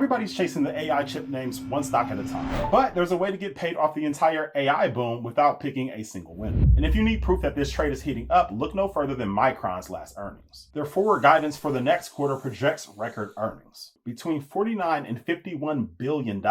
Everybody's chasing the AI chip names one stock at a time. But there's a way to get paid off the entire AI boom without picking a single winner. And if you need proof that this trade is heating up, look no further than Micron's last earnings. Their forward guidance for the next quarter projects record earnings, between $49 and $51 billion.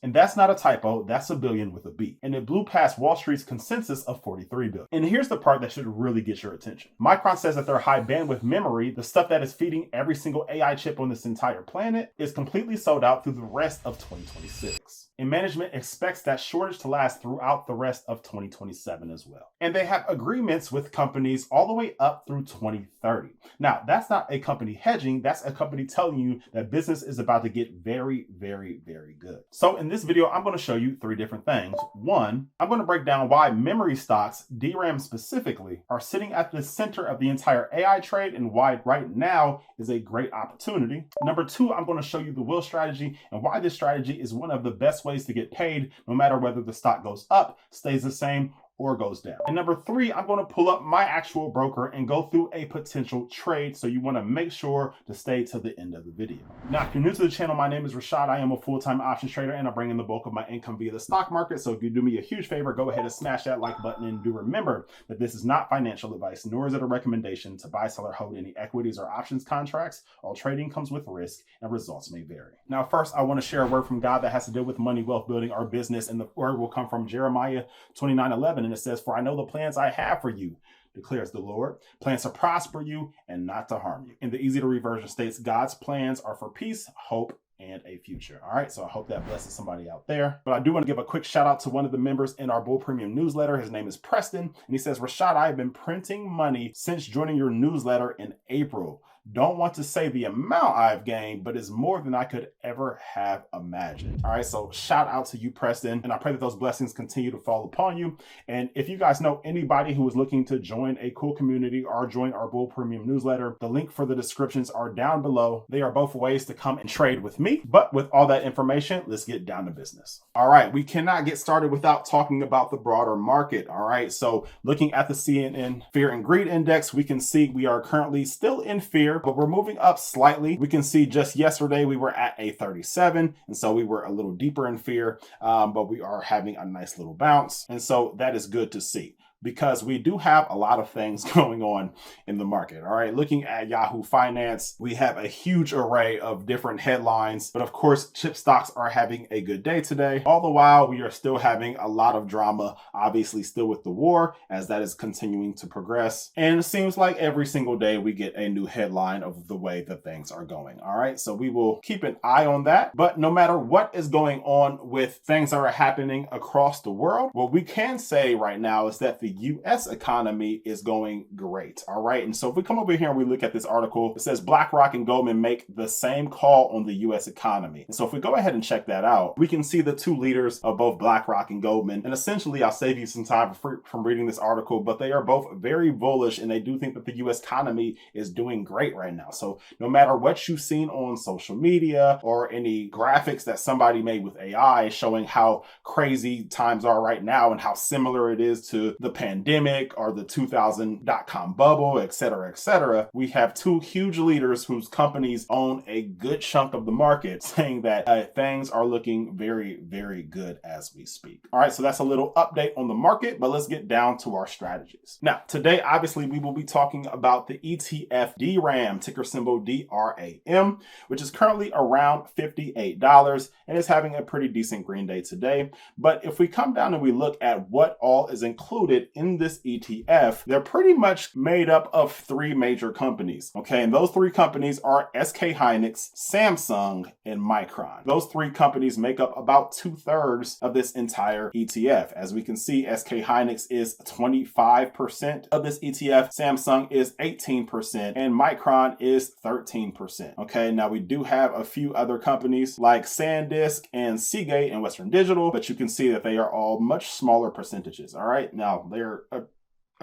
And that's not a typo, that's a billion with a B. And it blew past Wall Street's consensus of $43 billion. And here's the part that should really get your attention. Micron says that their high bandwidth memory, the stuff that is feeding every single AI chip on this entire planet, is completely sold out through the rest of 2026. And management expects that shortage to last throughout the rest of 2027 as well. And they have agreements with companies all the way up through 2030. Now, that's not a company hedging, that's a company telling you that business is about to get very, very, very good. So in this video, I'm going to show you three different things. One, I'm going to break down why memory stocks, DRAM specifically, are sitting at the center of the entire AI trade and why right now is a great opportunity. Number two, I'm going to show you the will strategy and why this strategy is one of the best ways to get paid, no matter whether the stock goes up, stays the same, or goes down. And number three, I'm going to pull up my actual broker and go through a potential trade, so you want to make sure to stay to the end of the video. Now, if you're new to the channel, my name is Rashad. I am a full-time options trader and I bring in the bulk of my income via the stock market. So if you do me a huge favor, go ahead and smash that like button, and do remember that this is not financial advice, nor is it a recommendation to buy, sell, or hold any equities or options contracts. All trading comes with risk and results may vary. Now, first, I want to share a word from God that has to do with money, wealth building, our business, and the word will come from Jeremiah 29:11. And it says, "For I know the plans I have for you, declares the Lord, plans to prosper you and not to harm you." And the easy to read version states, God's plans are for peace, hope, and a future. All right, so I hope that blesses somebody out there. But I do want to give a quick shout out to one of the members in our Bull Premium newsletter. His name is Preston, and he says, "Rashad, I have been printing money since joining your newsletter in April. Don't want to say the amount I've gained, but it's more than I could ever have imagined." All right, so shout out to you, Preston, and I pray that those blessings continue to fall upon you. And if you guys know anybody who is looking to join a cool community or join our Bull Premium newsletter, the link for the descriptions are down below. They are both ways to come and trade with me. But with all that information, let's get down to business. All right, we cannot get started without talking about the broader market. All right, so looking at the CNN Fear and Greed Index, we can see we are currently still in fear, but we're moving up slightly. We can see just yesterday we were at a 37, and so we were a little deeper in fear, but we are having a nice little bounce, and so that is good to see, because we do have a lot of things going on in the market. All right, looking at Yahoo Finance, we have a huge array of different headlines, but of course, chip stocks are having a good day today. All the while, we are still having a lot of drama, obviously still with the war, as that is continuing to progress. And it seems like every single day we get a new headline of the way that things are going. All right, so we will keep an eye on that. But no matter what is going on with things that are happening across the world, what we can say right now is that the US economy is going great. All right. And so if we come over here and we look at this article, it says BlackRock and Goldman make the same call on the US economy. And so if we go ahead and check that out, we can see the two leaders of both BlackRock and Goldman. And essentially, I'll save you some time from reading this article, but they are both very bullish and they do think that the US economy is doing great right now. So no matter what you've seen on social media or any graphics that somebody made with AI showing how crazy times are right now and how similar it is to the pandemic or the 2000 dot-com bubble, et cetera, we have two huge leaders whose companies own a good chunk of the market saying that things are looking very, very good as we speak. All right, so that's a little update on the market, but let's get down to our strategies. Now, today, obviously, we will be talking about the ETF DRAM, ticker symbol DRAM, which is currently around $58 and is having a pretty decent green day today. But if we come down and we look at what all is included in this ETF, they're pretty much made up of three major companies. Okay, and those three companies are SK Hynix, Samsung, and Micron. Those three companies make up about 2/3 of this entire ETF. As we can see, SK Hynix is 25% of this ETF, Samsung is 18%, and Micron is 13%. Okay, now we do have a few other companies like SanDisk and Seagate and Western Digital, but you can see that they are all much smaller percentages. All right, now they're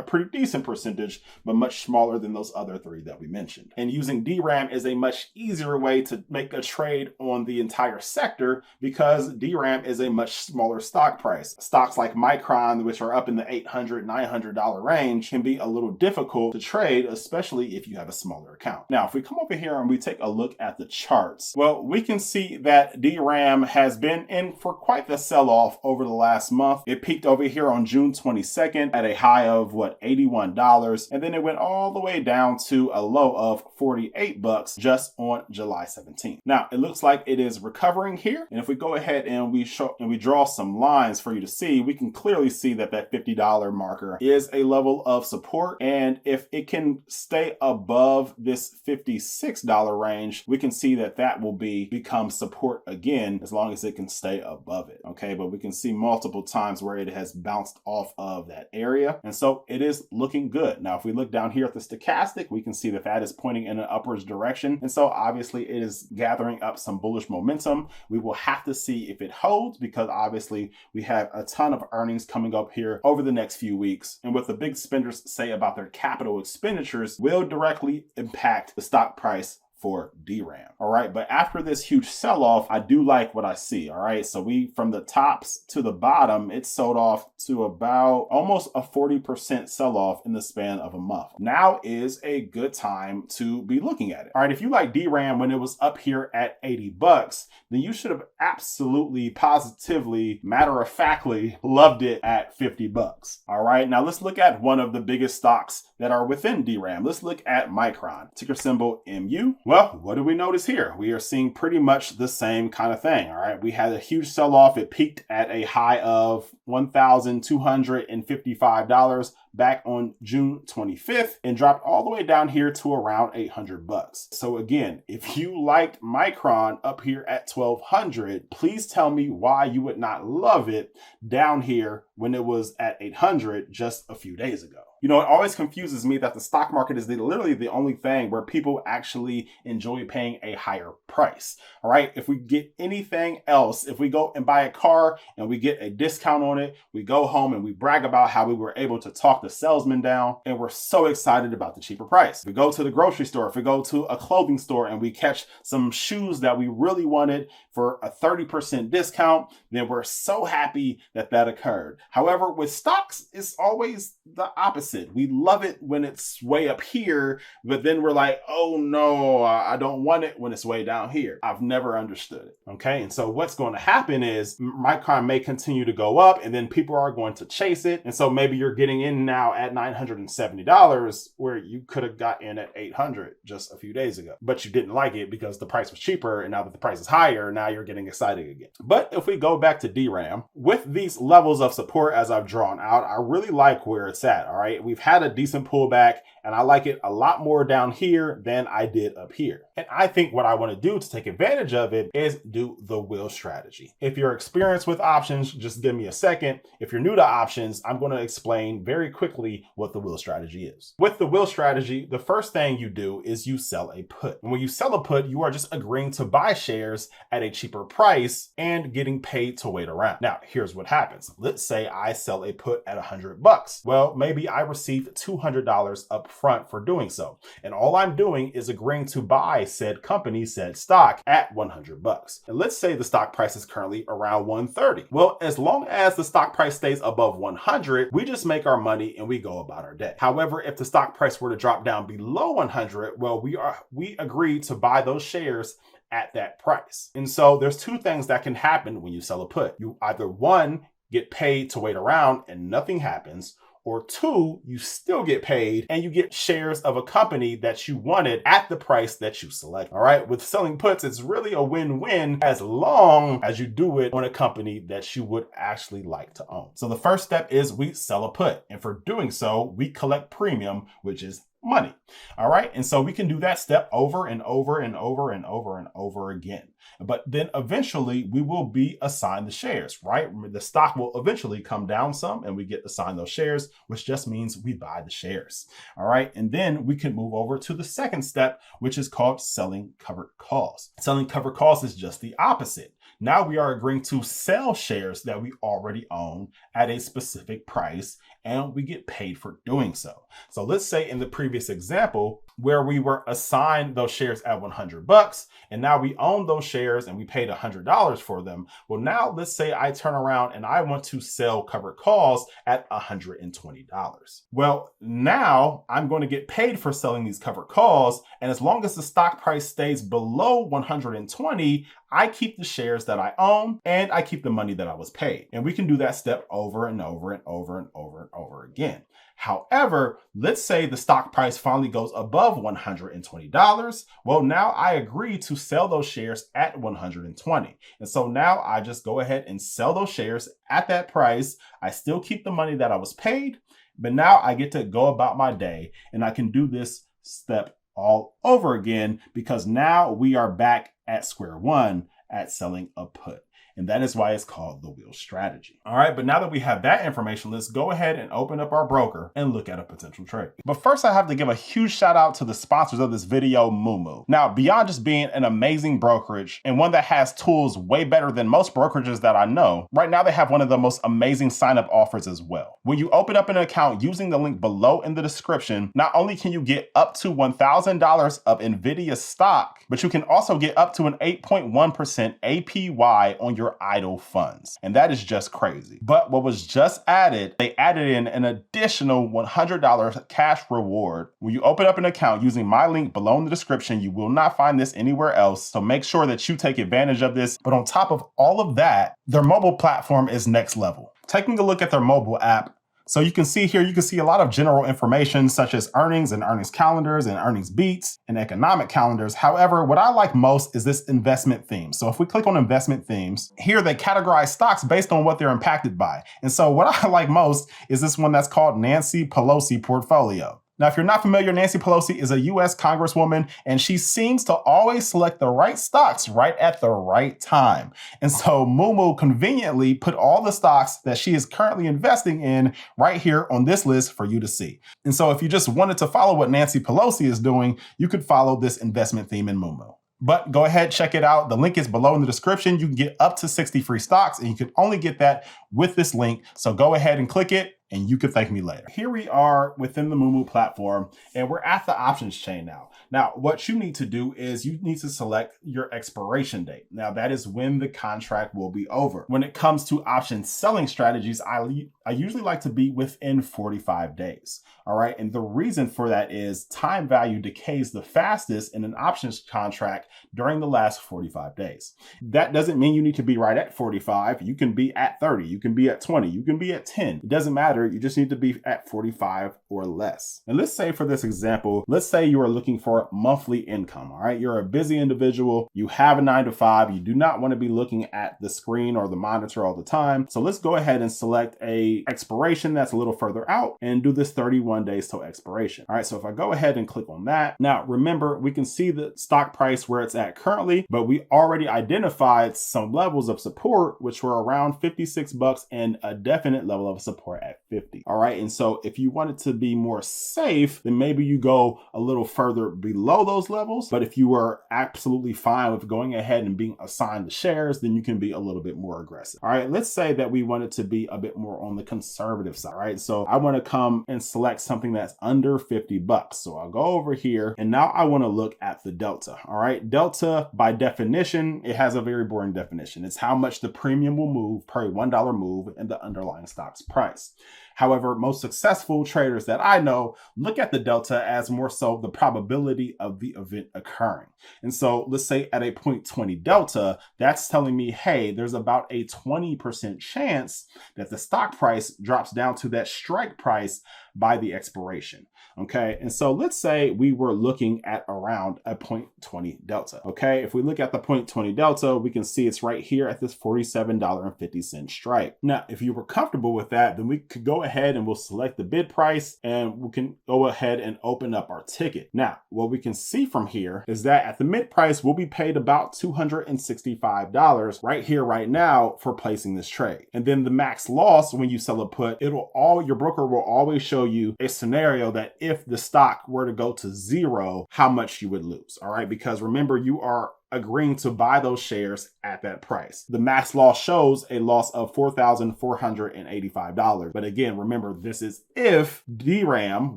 a pretty decent percentage, but much smaller than those other three that we mentioned. And using DRAM is a much easier way to make a trade on the entire sector because DRAM is a much smaller stock price. Stocks like Micron, which are up in the $800, $900 range, can be a little difficult to trade, especially if you have a smaller account. Now, if we come over here and we take a look at the charts, well, we can see that DRAM has been in for quite the sell-off over the last month. It peaked over here on June 22nd at a high of $81, and then it went all the way down to a low of $48 just on July 17th. Now, it looks like it is recovering here, and if we go ahead and we draw some lines for you to see, we can clearly see that that $50 marker is a level of support, and if it can stay above this $56 range, we can see that that will become support again as long as it can stay above it. Okay, but we can see multiple times where it has bounced off of that area, and so it is looking good. Now, if we look down here at the stochastic, we can see that that is pointing in an upwards direction, and so obviously it is gathering up some bullish momentum. We will have to see if it holds because obviously we have a ton of earnings coming up here over the next few weeks, and what the big spenders say about their capital expenditures will directly impact the stock price for DRAM. All right, but after this huge sell-off, I do like what I see. All right, so from the tops to the bottom, it sold off to about almost a 40% sell-off in the span of a month. Now is a good time to be looking at it. All right, if you like DRAM when it was up here at $80, then you should have absolutely, positively, matter-of-factly loved it at $50. All right, now let's look at one of the biggest stocks that are within DRAM. Let's look at Micron, ticker symbol MU. Well, what do we notice here? We are seeing pretty much the same kind of thing. All right, we had a huge sell-off. It peaked at a high of $1,255 back on June 25th and dropped all the way down here to around $800. So again, if you liked Micron up here at $1,200, please tell me why you would not love it down here when it was at $800 just a few days ago. You know, it always confuses me that the stock market is literally the only thing where people actually enjoy paying a higher price. All right. If we get anything else, if we go and buy a car and we get a discount on it, we go home and we brag about how we were able to talk the salesman down and we're so excited about the cheaper price. If we go to the grocery store, if we go to a clothing store and we catch some shoes that we really wanted for a 30% discount, then we're so happy that that occurred. However, with stocks, it's always the opposite. We love it when it's way up here, but then we're like, oh no, I don't want it when it's way down here. I've never understood it. Okay. And so what's going to happen is Micron may continue to go up and then people are going to chase it. And so maybe you're getting in now at $970 where you could have got in at $800 just a few days ago, but you didn't like it because the price was cheaper. And now that the price is higher, now you're getting excited again. But if we go back to DRAM with these levels of support, as I've drawn out, I really like where it's at. All right. We've had a decent pullback and I like it a lot more down here than I did up here. And I think what I want to do to take advantage of it is do the wheel strategy. If you're experienced with options, just give me a second. If you're new to options, I'm going to explain very quickly what the wheel strategy is. With the wheel strategy, the first thing you do is you sell a put. And when you sell a put, you are just agreeing to buy shares at a cheaper price and getting paid to wait around. Now, here's what happens. Let's say I sell a put at $100. Well, maybe I received $200 up front for doing so. And all I'm doing is agreeing to buy said company, said stock at $100. And let's say the stock price is currently around 130. Well, as long as the stock price stays above 100, we just make our money and we go about our day. However, if the stock price were to drop down below 100, well, we agreed to buy those shares at that price. And so there's two things that can happen when you sell a put. You either one, get paid to wait around and nothing happens, or two, you still get paid and you get shares of a company that you wanted at the price that you select. All right. With selling puts, it's really a win-win as long as you do it on a company that you would actually like to own. So the first step is we sell a put. And for doing so, we collect premium, which is money. All right. And so we can do that step over and over and over and over and over again. But then eventually we will be assigned the shares, right? The stock will eventually come down some and we get assigned those shares, which just means we buy the shares. All right. And then we can move over to the second step, which is called selling covered calls. Selling covered calls is just the opposite. Now we are agreeing to sell shares that we already own at a specific price, and we get paid for doing so. So let's say in the previous example where we were assigned those shares at $100 and now we own those shares and we paid $100 for them. Well, now let's say I turn around and I want to sell covered calls at $120. Well, now I'm going to get paid for selling these covered calls. And as long as the stock price stays below 120, I keep the shares that I own and I keep the money that I was paid. And we can do that step over and over and over and over and over again. However, let's say the stock price finally goes above $120. Well, now I agree to sell those shares at $120. And so now I just go ahead and sell those shares at that price. I still keep the money that I was paid, but now I get to go about my day and I can do this step all over again because now we are back at square one at selling a put. And that is why it's called the wheel strategy. All right, but now that we have that information, let's go ahead and open up our broker and look at a potential trade. But first, I have to give a huge shout out to the sponsors of this video, Moomoo. Now, beyond just being an amazing brokerage and one that has tools way better than most brokerages that I know, right now they have one of the most amazing sign-up offers as well. When you open up an account using the link below in the description, not only can you get up to $1,000 of NVDA stock, but you can also get up to an 8.1% APY on your idle funds. And that is just crazy. But what was just added, they added in an additional $100 cash reward. When you open up an account using my link below in the description, you will not find this anywhere else. So make sure that you take advantage of this. But on top of all of that, their mobile platform is next level. Taking a look at their mobile app, so you can see here, you can see a lot of general information such as earnings and earnings calendars and earnings beats and economic calendars. However, what I like most is this investment theme. So if we click on investment themes, here they categorize stocks based on what they're impacted by. And so what I like most is this one that's called Nancy Pelosi Portfolio. Now, if you're not familiar, Nancy Pelosi is a US Congresswoman, and she seems to always select the right stocks right at the right time. And so Mumu conveniently put all the stocks that she is currently investing in right here on this list for you to see. And so if you just wanted to follow what Nancy Pelosi is doing, you could follow this investment theme in Mumu. But go ahead, check it out. The link is below in the description. You can get up to 60 free stocks, and you can only get that with this link. So go ahead and click it, and you can thank me later. Here we are within the Moomoo platform, and we're at the options chain now. Now, what you need to do is you need to select your expiration date. Now, that is when the contract will be over. When it comes to option selling strategies, I usually like to be within 45 days. All right. And the reason for that is time value decays the fastest in an options contract during the last 45 days. That doesn't mean you need to be right at 45. You can be at 30. You can be at 20. You can be at 10. It doesn't matter. You just need to be at 45 or less. And let's say for this example, let's say you are looking for monthly income. All right. You're a busy individual. You have a 9-to-5. You do not want to be looking at the screen or the monitor all the time. So let's go ahead and select a expiration that's a little further out and do this 31 days till expiration. All right. So if I go ahead and click on that, now remember, we can see the stock price where it's at currently, but we already identified some levels of support, which were around $56 and a definite level of support at 50. All right. And so if you wanted to be more safe, then maybe you go a little further below those levels. But if you were absolutely fine with going ahead and being assigned the shares, then you can be a little bit more aggressive. All right. Let's say that we wanted to be a bit more on the conservative side. Right. So I want to come and select something that's under $50. So I'll go over here and now I want to look at the delta. All right. Delta, by definition, it has a very boring definition. It's how much the premium will move per $1 move in the underlying stock's price. However, most successful traders that I know look at the delta as more so the probability of the event occurring. And so let's say at a 0.20 delta, that's telling me, hey, there's about a 20% chance that the stock price drops down to that strike price by the expiration. Okay, and so let's say we were looking at around a 0.20 delta. Okay, if we look at the 0.20 delta, we can see it's right here at this $47.50 strike. Now, if you were comfortable with that, then we could go ahead and we'll select the bid price and we can go ahead and open up our ticket. Now, what we can see from here is that at the mid price, we'll be paid about $265 right here, right now for placing this trade. And then the max loss when you sell a put, your broker will always show you a scenario that if the stock were to go to zero, how much you would lose. All right, because remember, you are agreeing to buy those shares at that price. The max loss shows a loss of $4,485. But again, remember, this is if DRAM,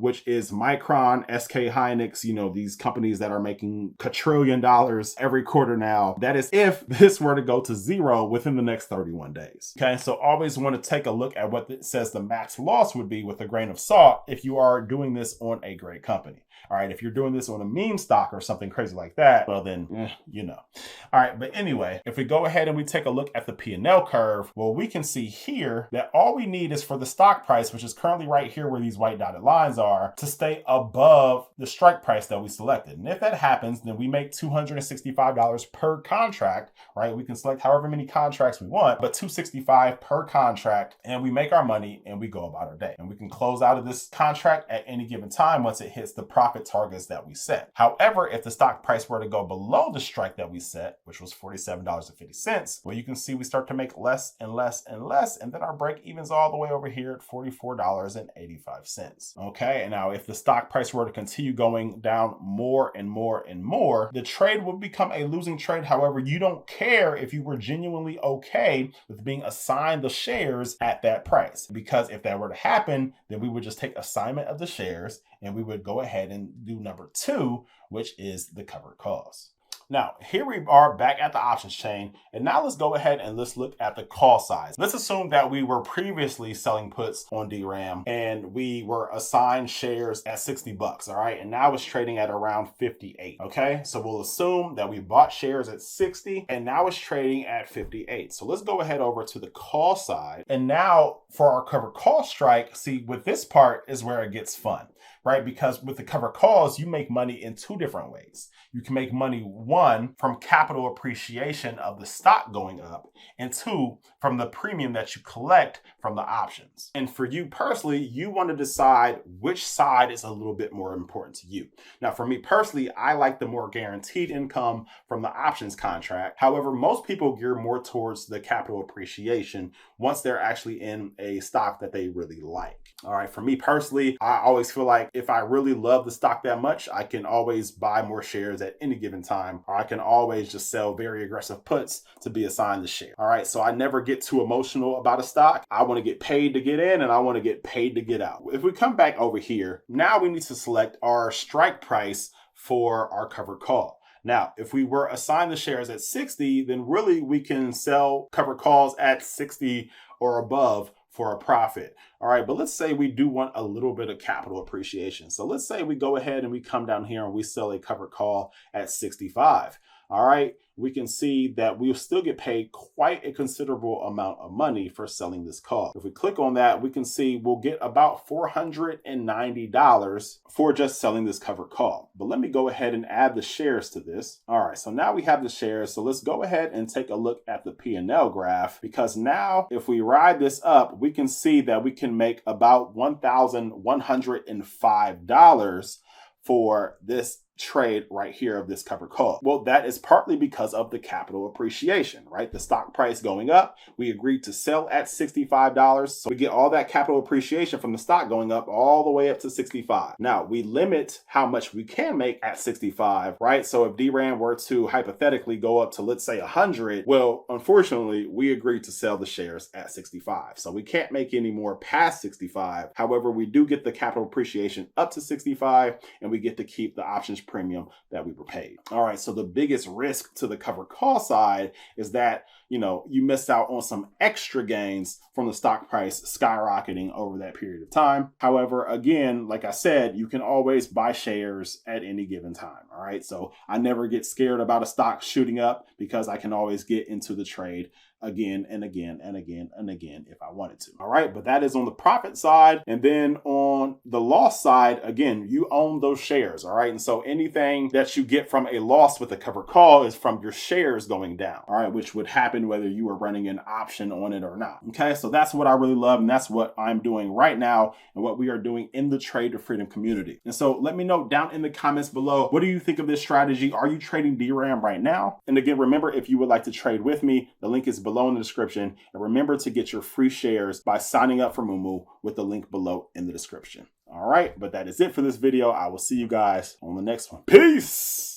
which is Micron, SK Hynix, these companies that are making quadrillion dollars every quarter now, that is if this were to go to zero within the next 31 days. Okay, so always want to take a look at what it says the max loss would be with a grain of salt if you are doing this on a great company. All right, if you're doing this on a meme stock or something crazy like that, well then, All right, but anyway, if we go ahead and we take a look at the P&L curve, well, we can see here that all we need is for the stock price, which is currently right here where these white dotted lines are, to stay above the strike price that we selected. And if that happens, then we make $265 per contract, right? We can select however many contracts we want, but $265 per contract, and we make our money and we go about our day. And we can close out of this contract at any given time once it hits the profit targets that we set. However, if the stock price were to go below the strike that we set, which was $47.50, well, you can see we start to make less and less and less, and then our break evens all the way over here at $44.85. Okay, and now if the stock price were to continue going down more and more and more, the trade will become a losing trade. However, you don't care if you were genuinely okay with being assigned the shares at that price, because if that were to happen, then we would just take assignment of the shares and we would go ahead and do number 2, which is the covered calls. Now, here we are back at the options chain, and now let's go ahead and let's look at the call size. Let's assume that we were previously selling puts on DRAM and we were assigned shares at $60, all right? And now it's trading at around 58, okay? So we'll assume that we bought shares at 60 and now it's trading at 58. So let's go ahead over to the call side. And now for our covered call strike, see, with this part is where it gets fun, right? Because with the covered calls, you make money in 2 different ways. You can make money, 1, from capital appreciation of the stock going up, and 2, from the premium that you collect from the options. And for you personally, you want to decide which side is a little bit more important to you. Now, for me personally, I like the more guaranteed income from the options contract. However, most people gear more towards the capital appreciation once they're actually in a stock that they really like. All right, for me personally, I always feel like if I really love the stock that much, I can always buy more shares at any given time, or I can always just sell very aggressive puts to be assigned the share. All right, so I never get too emotional about a stock. I want to get paid to get in and I want to get paid to get out. If we come back over here, now we need to select our strike price for our covered call. Now, if we were assigned the shares at 60, then really we can sell covered calls at 60 or above for a profit. All right, but let's say we do want a little bit of capital appreciation. So let's say we go ahead and we come down here and we sell a covered call at 65. All right, we can see that we'll still get paid quite a considerable amount of money for selling this call. If we click on that, we can see we'll get about $490 for just selling this covered call. But let me go ahead and add the shares to this. All right, so now we have the shares. So let's go ahead and take a look at the P&L graph, because now if we ride this up, we can see that we can make about $1,105 for this trade right here of this covered call. Well, that is partly because of the capital appreciation, right? The stock price going up, we agreed to sell at $65. So we get all that capital appreciation from the stock going up all the way up to 65. Now we limit how much we can make at 65, right? So if DRAM were to hypothetically go up to, let's say 100, well, unfortunately, we agreed to sell the shares at 65. So we can't make any more past 65. However, we do get the capital appreciation up to 65 and we get to keep the options premium that we were paid. All right, so the biggest risk to the covered call side is that, you missed out on some extra gains from the stock price skyrocketing over that period of time. However, again, like I said, you can always buy shares at any given time. All right. So I never get scared about a stock shooting up because I can always get into the trade again and again and again and again if I wanted to. All right. But that is on the profit side. And then on the loss side, again, you own those shares. All right. And so anything that you get from a loss with a covered call is from your shares going down. All right. Which would happen whether you were running an option on it or not. Okay. So that's what I really love. And that's what I'm doing right now and what we are doing in the Trade to Freedom community. And so let me know down in the comments below, what do you think of this strategy? Are you trading DRAM right now? And again, remember, if you would like to trade with me, the link is below in the description. And remember to get your free shares by signing up for Mumu with the link below in the description. All right, but that is it for this video. I will see you guys on the next one. Peace.